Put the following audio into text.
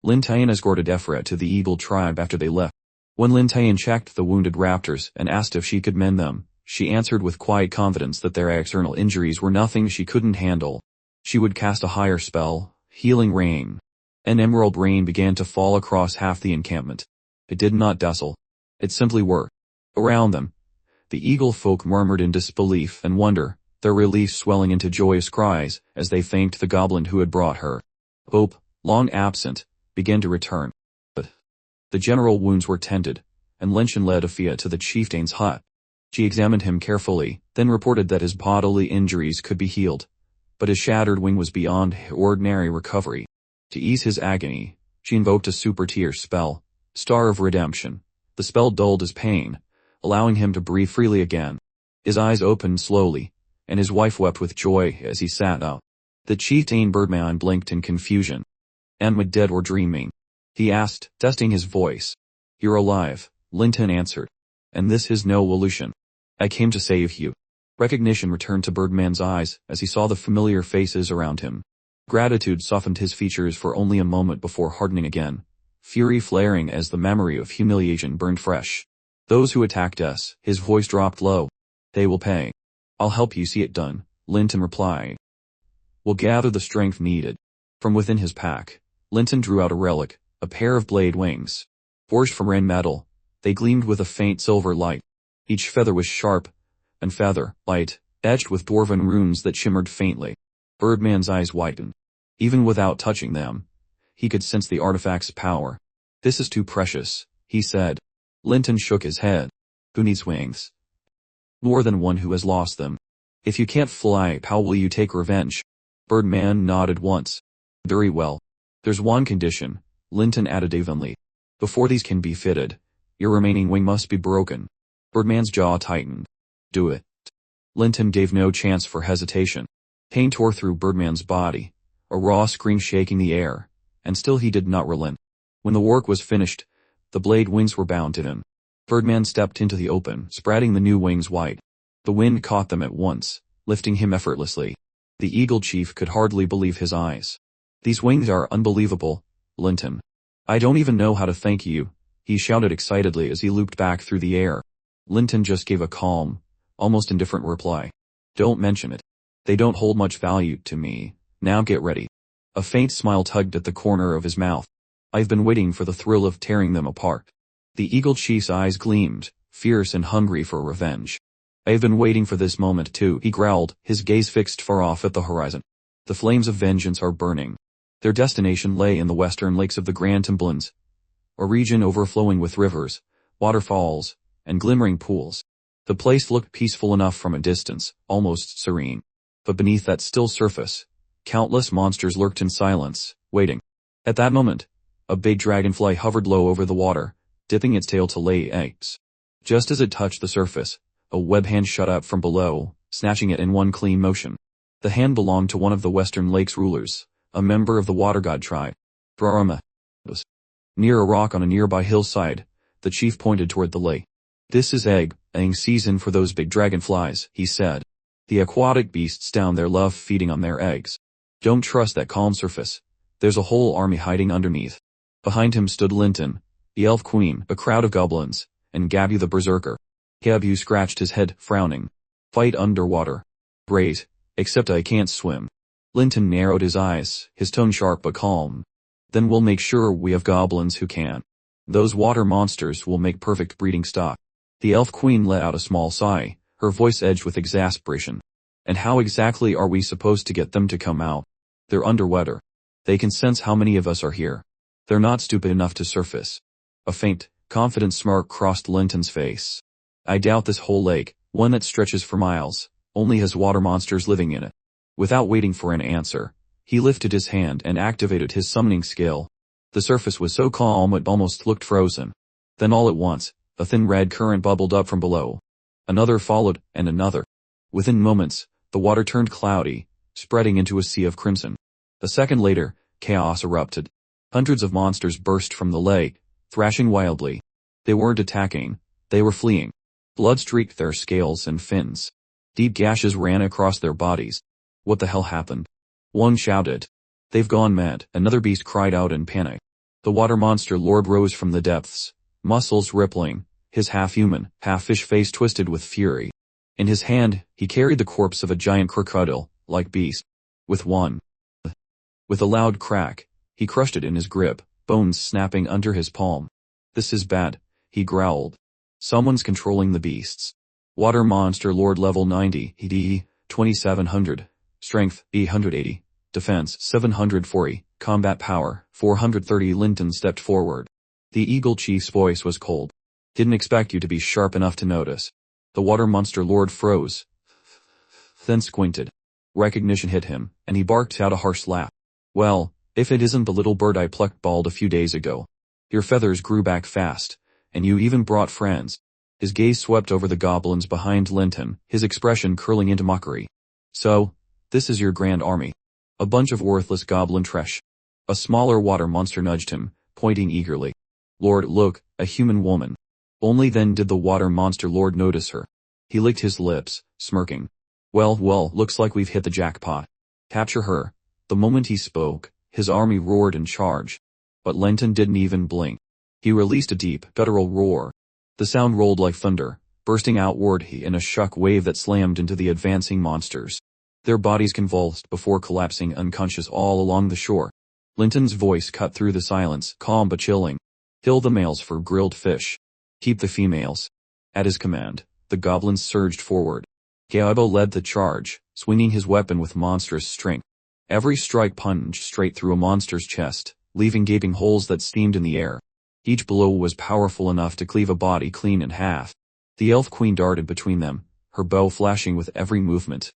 Lin Tian escorted Efra to the eagle tribe after they left. When Lin Tian checked the wounded raptors and asked if she could mend them, she answered with quiet confidence that their external injuries were nothing she couldn't handle. She would cast a higher spell, Healing Rain. An emerald rain began to fall across half the encampment. It did not dazzle. It simply worked. Around them, the eagle folk murmured in disbelief and wonder, their relief swelling into joyous cries as they thanked the goblin who had brought her. Hope, long absent, began to return. But the general wounds were tended, and Lenshin led Afia to the chieftain's hut. She examined him carefully, then reported that his bodily injuries could be healed, but his shattered wing was beyond ordinary recovery. To ease his agony, she invoked a super tear spell, Star of Redemption. The spell dulled his pain, allowing him to breathe freely again. His eyes opened slowly, and his wife wept with joy as he sat up. The chieftain Birdman blinked in confusion. Am I dead or dreaming? He asked, testing his voice. You're alive, Linton answered. And this is no illusion. I came to save you. Recognition returned to Birdman's eyes as he saw the familiar faces around him. Gratitude softened his features for only a moment before hardening again, fury flaring as the memory of humiliation burned fresh. Those who attacked us, his voice dropped low. They will pay. I'll help you see it done, Linton replied. We'll gather the strength needed. From within his pack, Linton drew out a relic, a pair of blade wings. Forged from red metal, they gleamed with a faint silver light. Each feather was sharp, and feather, light, edged with dwarven runes that shimmered faintly. Birdman's eyes widened. Even without touching them, he could sense the artifact's power. This is too precious, he said. Linton shook his head. Who needs wings? More than one who has lost them. If you can't fly, how will you take revenge? Birdman nodded once. Very well. There's one condition, Linton added evenly. Before these can be fitted, your remaining wing must be broken. Birdman's jaw tightened. Do it. Linton gave no chance for hesitation. Pain tore through Birdman's body, a raw scream shaking the air, and still he did not relent. When the work was finished, the blade wings were bound to him. Birdman stepped into the open, spreading the new wings wide. The wind caught them at once, lifting him effortlessly. The eagle chief could hardly believe his eyes. These wings are unbelievable, Linton. I don't even know how to thank you, he shouted excitedly as he looped back through the air. Linton just gave a calm, almost indifferent reply. Don't mention it. They don't hold much value to me. Now get ready. A faint smile tugged at the corner of his mouth. I've been waiting for the thrill of tearing them apart. The eagle chief's eyes gleamed, fierce and hungry for revenge. I've been waiting for this moment too, he growled, his gaze fixed far off at the horizon. The flames of vengeance are burning. Their destination lay in the western lakes of the Grand Timblins, a region overflowing with rivers, waterfalls, and glimmering pools. The place looked peaceful enough from a distance, almost serene. But beneath that still surface, countless monsters lurked in silence, waiting. At that moment, a big dragonfly hovered low over the water, dipping its tail to lay eggs. Just as it touched the surface, a web hand shot up from below, snatching it in one clean motion. The hand belonged to one of the Western Lakes rulers, a member of the water god tribe. Brahma. Near a rock on a nearby hillside, the chief pointed toward the lake. This is egg-laying season for those big dragonflies, he said. The aquatic beasts down there love feeding on their eggs. Don't trust that calm surface. There's a whole army hiding underneath. Behind him stood Linton, the elf queen, a crowd of goblins, and Gabu the berserker. Gabu scratched his head, frowning. Fight underwater. Great, except I can't swim. Linton narrowed his eyes, his tone sharp but calm. Then we'll make sure we have goblins who can. Those water monsters will make perfect breeding stock. The elf queen let out a small sigh, her voice edged with exasperation. And how exactly are we supposed to get them to come out? They're underwater. They can sense how many of us are here. They're not stupid enough to surface. A faint, confident smirk crossed Linton's face. I doubt this whole lake, one that stretches for miles, only has water monsters living in it. Without waiting for an answer, he lifted his hand and activated his summoning skill. The surface was so calm it almost looked frozen. Then all at once, a thin red current bubbled up from below. Another followed, and another. Within moments, the water turned cloudy, spreading into a sea of crimson. A second later, chaos erupted. Hundreds of monsters burst from the lake, thrashing wildly. They weren't attacking, they were fleeing. Blood streaked their scales and fins. Deep gashes ran across their bodies. What the hell happened? One shouted. They've gone mad, another beast cried out in panic. The water monster lord rose from the depths, muscles rippling, his half-human, half-fish face twisted with fury. In his hand, he carried the corpse of a giant crocodile-like beast. With a loud crack, he crushed it in his grip, bones snapping under his palm. "This is bad," he growled. "Someone's controlling the beasts." Water monster lord level 90, EDE, 2700, strength, 880, defense, 740, combat power, 430. Linton stepped forward. The eagle chief's voice was cold. "Didn't expect you to be sharp enough to notice." The water monster lord froze, then squinted. Recognition hit him, and he barked out a harsh laugh. "Well, if it isn't the little bird I plucked bald a few days ago. Your feathers grew back fast, and you even brought friends." His gaze swept over the goblins behind Linton, his expression curling into mockery. "So, this is your grand army. A bunch of worthless goblin trash." A smaller water monster nudged him, pointing eagerly. "Lord, look, a human woman." Only then did the water monster lord notice her. He licked his lips, smirking. Well, looks like we've hit the jackpot. Capture her." The moment he spoke, his army roared in charge. But Linton didn't even blink. He released a deep, guttural roar. The sound rolled like thunder, bursting outward in a shock wave that slammed into the advancing monsters. Their bodies convulsed before collapsing unconscious all along the shore. Linton's voice cut through the silence, calm but chilling. "Kill the males for grilled fish. Keep the females." At his command, the goblins surged forward. Gaobo led the charge, swinging his weapon with monstrous strength. Every strike punched straight through a monster's chest, leaving gaping holes that steamed in the air. Each blow was powerful enough to cleave a body clean in half. The elf queen darted between them, her bow flashing with every movement.